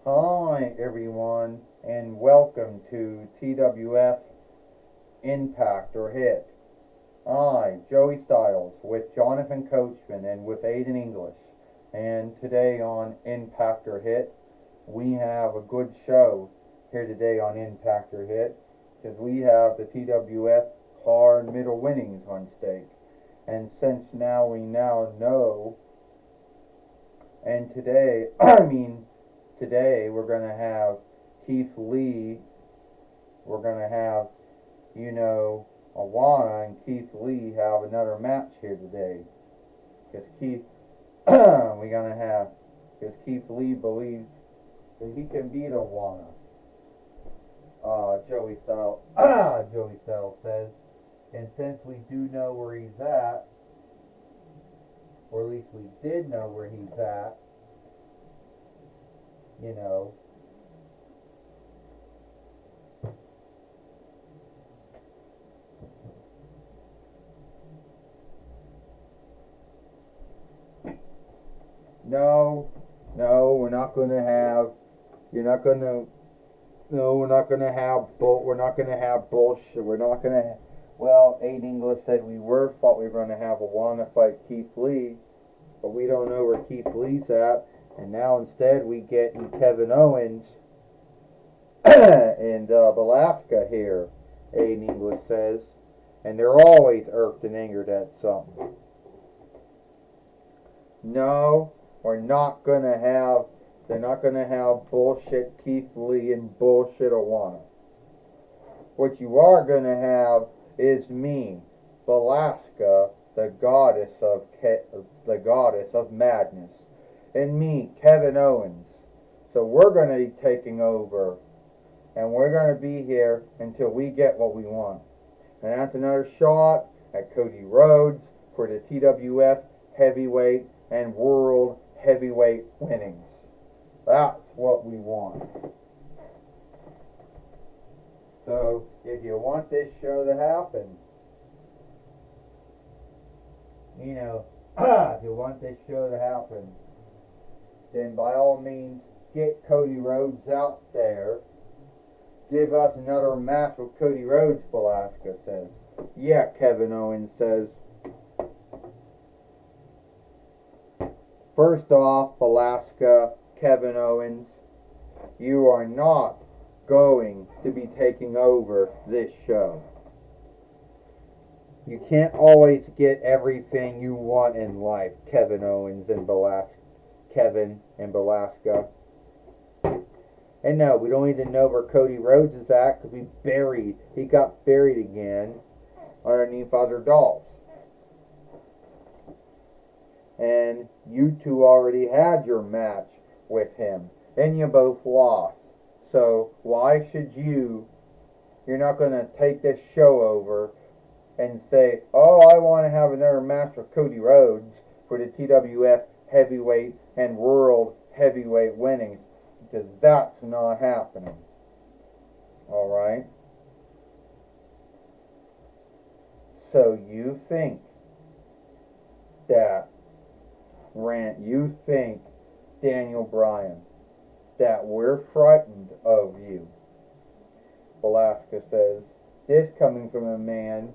Hi, everyone, and welcome to TWF Impact or Hit. I, Joey Styles, with Jonathan Coachman and with Aiden English. And today on Impact or Hit, we have a good show here today on Impact or Hit because we have the TWF hard middle winnings on stake. And since now we now know, and today, today we're going to have Keith Lee. We're going to have, Awana and Keith Lee have another match here today. Because we're going to have, because Keith Lee believes that he can beat Awana. Joey Styles says. And since we do know where he's at, or at least we did know where he's at, you know, no, we're not going to have, you're not going to, no, we're not going to have, we're not going to have bullshit, we're not going to, well, Aiden English said thought we were going to have Awana fight Keith Lee, but we don't know where Keith Lee's at, and now instead we get Kevin Owens and Velasquez here, Aiden English says, and they're always irked and angered at something. No, we're not gonna have. They're not gonna have bullshit Keith Lee and bullshit Awana. What you are gonna have is me, Velasquez, the goddess of madness, and me, Kevin Owens. So we're gonna be taking over, and we're gonna be here until we get what we want. And that's another shot at Cody Rhodes for the TWF heavyweight and world heavyweight winnings. That's what we want. So if you want this show to happen, if you want this show to happen, then by all means get Cody Rhodes out there. Give us another match with Cody Rhodes, Velasquez says. Yeah, Kevin Owens says. First off, Velasquez, Kevin Owens, you are not going to be taking over this show. You can't always get everything you want in life, Kevin Owens and Velasquez. Kevin and Velasquez. And no, we don't even know where Cody Rhodes is at because he got buried again underneath other dolls. And you two already had your match with him, and you both lost. So why should you're not going to take this show over and say, oh, I want to have another match with Cody Rhodes for the TWF heavyweight and world heavyweight winnings, because that's not happening. Alright? So you think Daniel Bryan, that we're frightened of you. Velasquez says, this coming from a man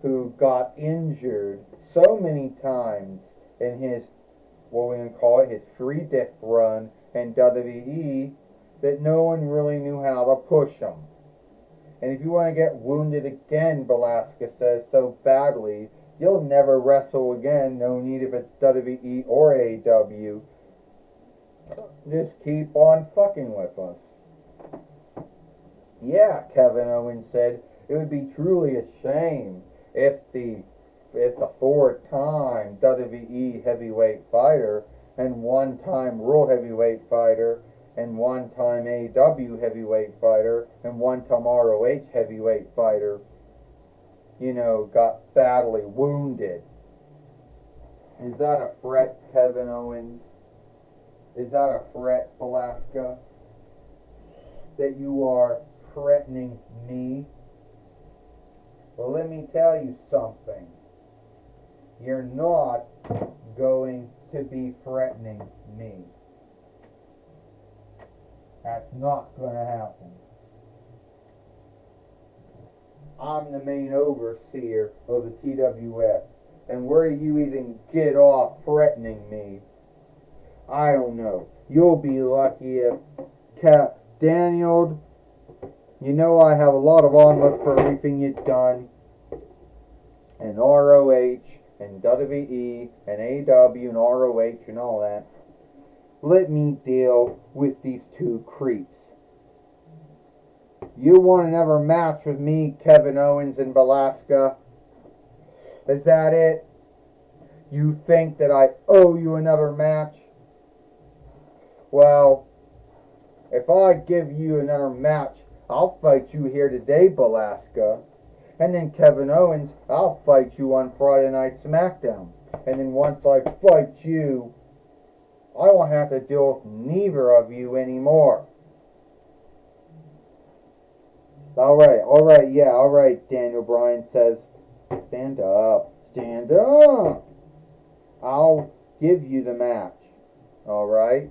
who got injured so many times in his, what we're going to call it, his free death run in WWE, that no one really knew how to push him. And if you want to get wounded again, Velasquez says, so badly, you'll never wrestle again, no need if it's WWE or AEW. Just keep on fucking with us. Yeah, Kevin Owens said, it would be truly a shame if the four-time WWE heavyweight fighter and one-time world heavyweight fighter and one-time AEW heavyweight fighter and one-time ROH heavyweight fighter, got badly wounded. Is that a threat, Kevin Owens? Is that a threat, Velasquez? That you are threatening me? Well, let me tell you something. You're not going to be threatening me. That's not gonna happen. I'm the main overseer of the TWF. And where do you even get off threatening me? I don't know. You'll be lucky if Daniel, you know I have a lot of onlook for everything you've done. And ROH and WWE and AW and ROH and all that. Let me deal with these two creeps. You want another match with me, Kevin Owens and Velasquez? Is that it? You think that I owe you another match? Well, if I give you another match, I'll fight you here today, Velasquez. And then Kevin Owens, I'll fight you on Friday Night SmackDown. And then once I fight you, I won't have to deal with neither of you anymore. Alright, Daniel Bryan says. Stand up. Stand up. I'll give you the match. Alright?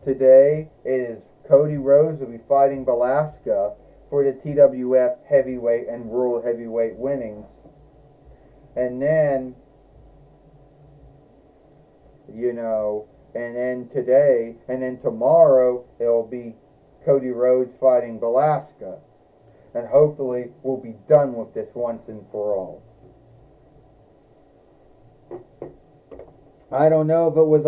Today, it is Cody Rhodes will be fighting Velasquez for the TWF Heavyweight and World Heavyweight winnings. And then, and then tomorrow, it'll be Cody Rhodes fighting Velasquez. And hopefully, we'll be done with this once and for all. I don't know if it was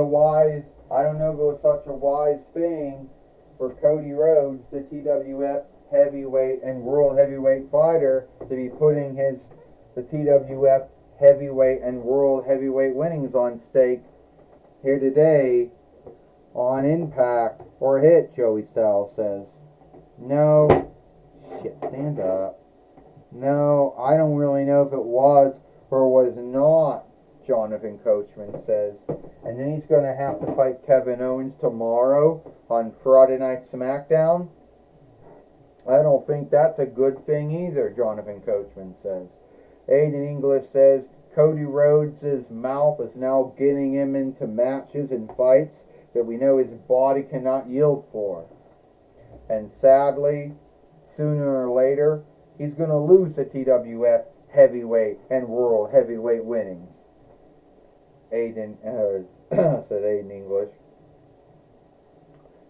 such a wise thing for Cody Rhodes, the TWF Heavyweight and World Heavyweight fighter, to be putting the TWF Heavyweight and World Heavyweight winnings on stake here today on Impact or Hit, Joey Styles says. No. Shit, stand up. No, I don't really know if it was or was not, Jonathan Coachman says. And then he's going to have to fight Kevin Owens tomorrow on Friday Night SmackDown. I don't think that's a good thing either, Jonathan Coachman says. Aiden English says Cody Rhodes' mouth is now getting him into matches and fights that we know his body cannot yield for. And sadly, sooner or later, he's going to lose the TWF Heavyweight and World Heavyweight winnings. Said Aiden English.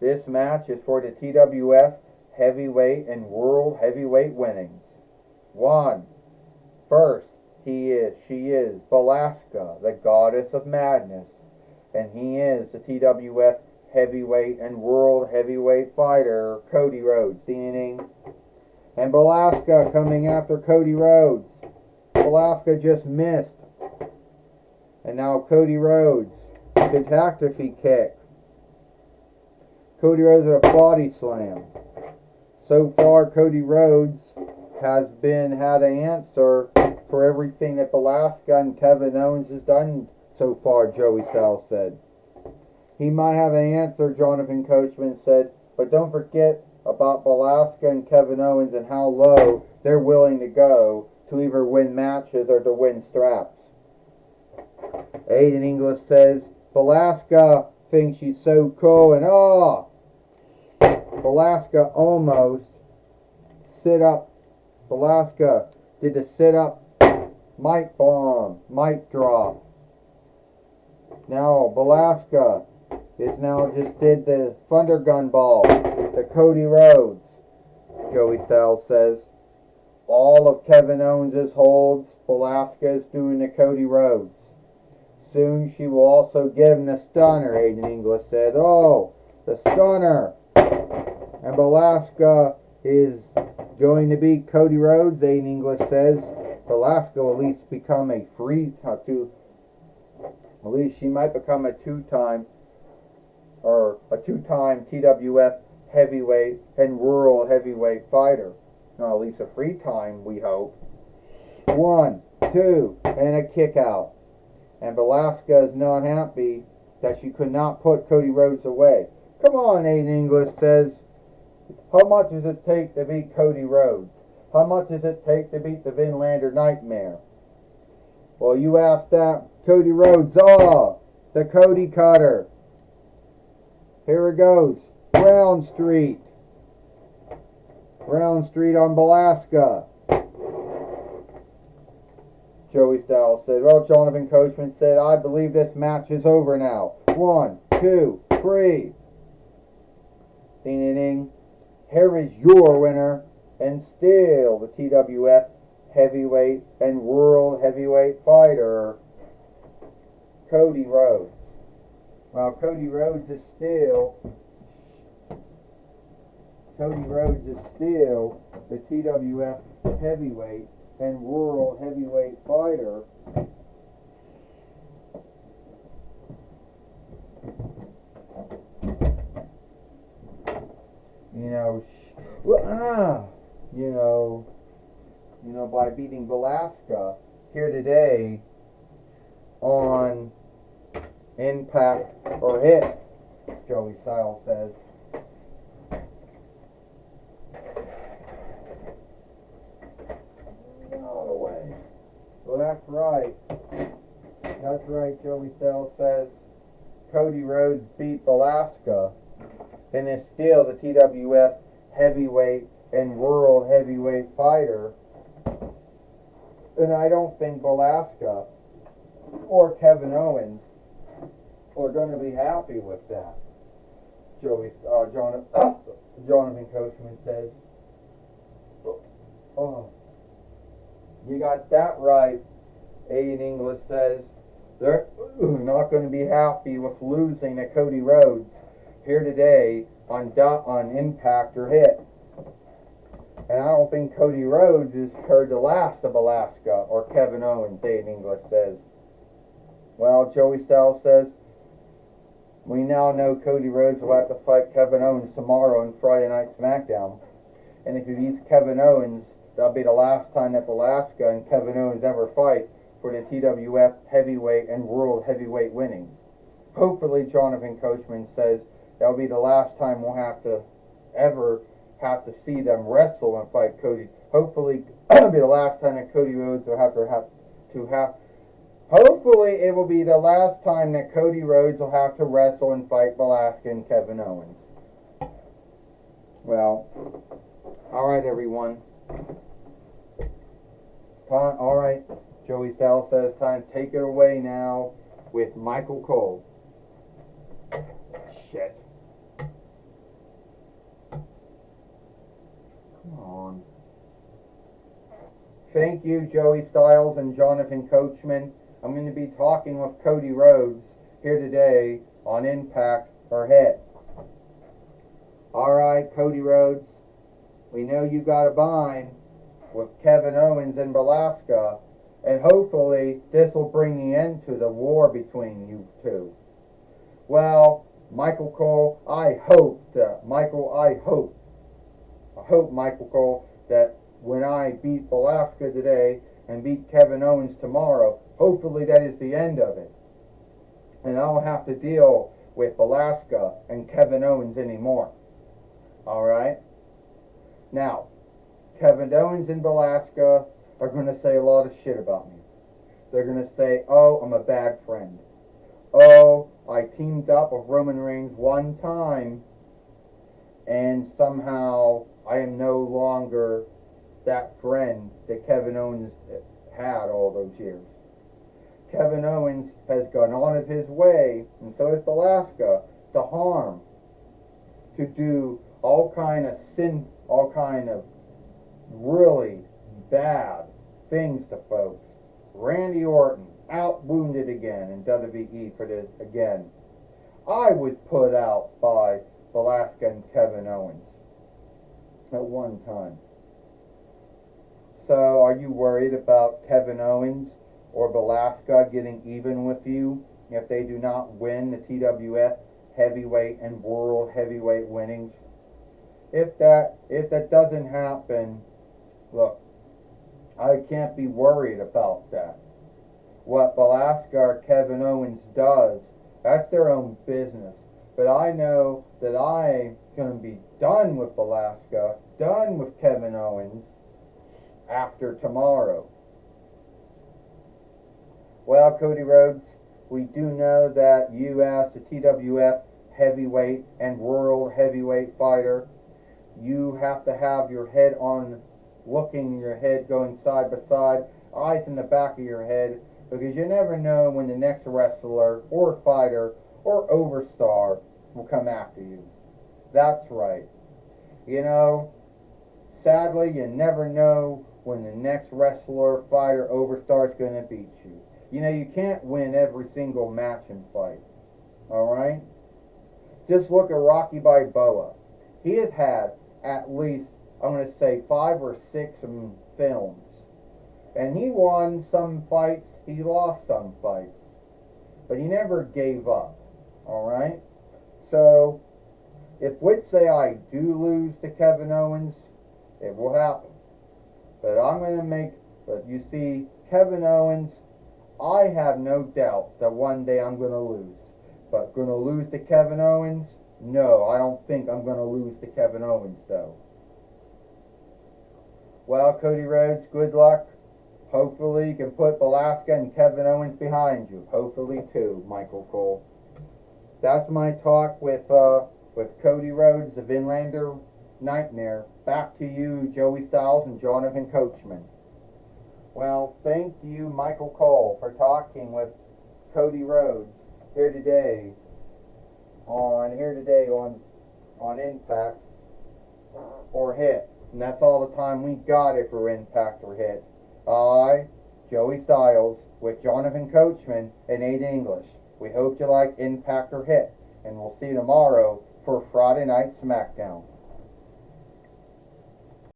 This match is for the TWF Heavyweight and World Heavyweight winnings. 1. First, she is Velasquez, the goddess of madness. And he is the TWF Heavyweight and World Heavyweight fighter, Cody Rhodes. Ding. And Velasquez coming after Cody Rhodes. Velasquez just missed. And now Cody Rhodes, catastrophe kick. Cody Rhodes with a body slam. So far, Cody Rhodes has had an answer for everything that Velasquez and Kevin Owens has done so far, Joey Styles said. He might have an answer, Jonathan Coachman said, but don't forget about Velasquez and Kevin Owens and how low they're willing to go to either win matches or to win straps. Aiden English says, Velasquez thinks she's so cool and Velasquez almost sit up. Velasquez did the sit up, mic bomb, mic drop. Now Velasquez just did the thunder gun ball to Cody Rhodes. Joey Styles says, all of Kevin Owens' holds, Velasquez doing to Cody Rhodes. Soon she will also give him the stunner, Aiden English said. Oh, the stunner. And Velasquez is going to beat Cody Rhodes, Aiden English says. Velasquez will at least become at least she might become a two-time TWF heavyweight and world heavyweight fighter. Or at least a 3-time, we hope. 1, 2, and a kick out. And Velasquez is not happy that she could not put Cody Rhodes away. Come on, Aiden English says. How much does it take to beat Cody Rhodes? How much does it take to beat the Vinlander Nightmare? Well, you asked that. Cody Rhodes, the Cody Cutter. Here it goes. 3, Round Street. Round Street on Belasca. Joey Styles said, well, Jonathan Coachman said, I believe this match is over now. 1, 2, 3. Ding, ding, ding. Here is your winner, and still the TWF heavyweight and world heavyweight fighter, Cody Rhodes. Well, Cody Rhodes is still the TWF heavyweight and world heavyweight fighter. By beating Belasca here today on Impact or Hit, Joey Styles says. All the way. Well, that's right. That's right, Joey Styles says. Cody Rhodes beat Belasca and is still the TWF heavyweight and world heavyweight fighter. And I don't think Belasca or Kevin Owens are going to be happy with that. Jonathan Coachman says, oh, you got that right. Aiden English says they're not going to be happy with losing to Cody Rhodes here today on Impact or Hit. And I don't think Cody Rhodes has heard the last of Belasca or Kevin Owens, Aiden English says. Well, Joey Styles says, we now know Cody Rhodes will have to fight Kevin Owens tomorrow on Friday Night SmackDown. And if he beats Kevin Owens, that'll be the last time that Belasca and Kevin Owens ever fight for the TWF heavyweight and world heavyweight winnings. Hopefully, Jonathan Coachman says that'll be the last time we'll ever have to see them wrestle and fight Cody. Hopefully, it'll be the last time that Cody Rhodes will have. Hopefully, it will be the last time that Cody Rhodes will have to wrestle and fight Belasca and Kevin Owens. Well, all right, everyone. All right, Joey Styles says, time to take it away now with Michael Cole. Shit. Come on. Thank you, Joey Styles and Jonathan Coachman. I'm going to be talking with Cody Rhodes here today on Impact or Hit. Alright, Cody Rhodes, we know you got a bind with Kevin Owens and Belasca, and hopefully this will bring the end to the war between you two. Well, Michael Cole, I hope, Michael Cole, that when I beat Belasca today and beat Kevin Owens tomorrow, hopefully that is the end of it. And I don't have to deal with Belasca and Kevin Owens anymore. Alright? Now, Kevin Owens and Belasca are going to say a lot of shit about me. They're going to say, oh, I'm a bad friend. Oh, I teamed up with Roman Reigns one time and somehow I am no longer that friend that Kevin Owens had all those years. Kevin Owens has gone on of his way, and so has Belasca, to harm, to do all kind of really bad things to folks. Randy Orton, out wounded again in WWE for this again. I was put out by Belasca and Kevin Owens at one time. So are you worried about Kevin Owens or Belasca getting even with you if they do not win the TWF heavyweight and world heavyweight winnings? If that doesn't happen, look, I can't be worried about that. What Belasca or Kevin Owens does, that's their own business. But I know that I'm going to be done with Belasca, done with Kevin Owens after tomorrow. Well, Cody Rhodes, we do know that you as the TWF heavyweight and world heavyweight fighter. You have to have your head on, looking your head going side by side, eyes in the back of your head, because you never know when the next wrestler or fighter or overstar will come after you. That's right. You know, sadly, you never know when the next wrestler, fighter, overstar is going to beat you. You know, you can't win every single match and fight. Alright? Just look at Rocky Balboa. He has had at least, I'm going to say, 5 or 6 films. And he won some fights, he lost some fights. But he never gave up. Alright? So, if let's say I do lose to Kevin Owens, it will happen. But you see, Kevin Owens, I have no doubt that one day I'm going to lose. But going to lose to Kevin Owens? No, I don't think I'm going to lose to Kevin Owens, though. Well, Cody Rhodes, good luck. Hopefully you can put Velasquez and Kevin Owens behind you. Hopefully, too, Michael Cole. That's my talk with Cody Rhodes, the Vinlander Nightmare. Back to you, Joey Styles and Jonathan Coachman. Well, thank you, Michael Cole, for talking with Cody Rhodes here today on Impact or Hit. And that's all the time we got it for Impact or Hit. I, Joey Styles, with Jonathan Coachman and Aiden English. We hope you like Impact or Hit, and we'll see you tomorrow for Friday Night SmackDown.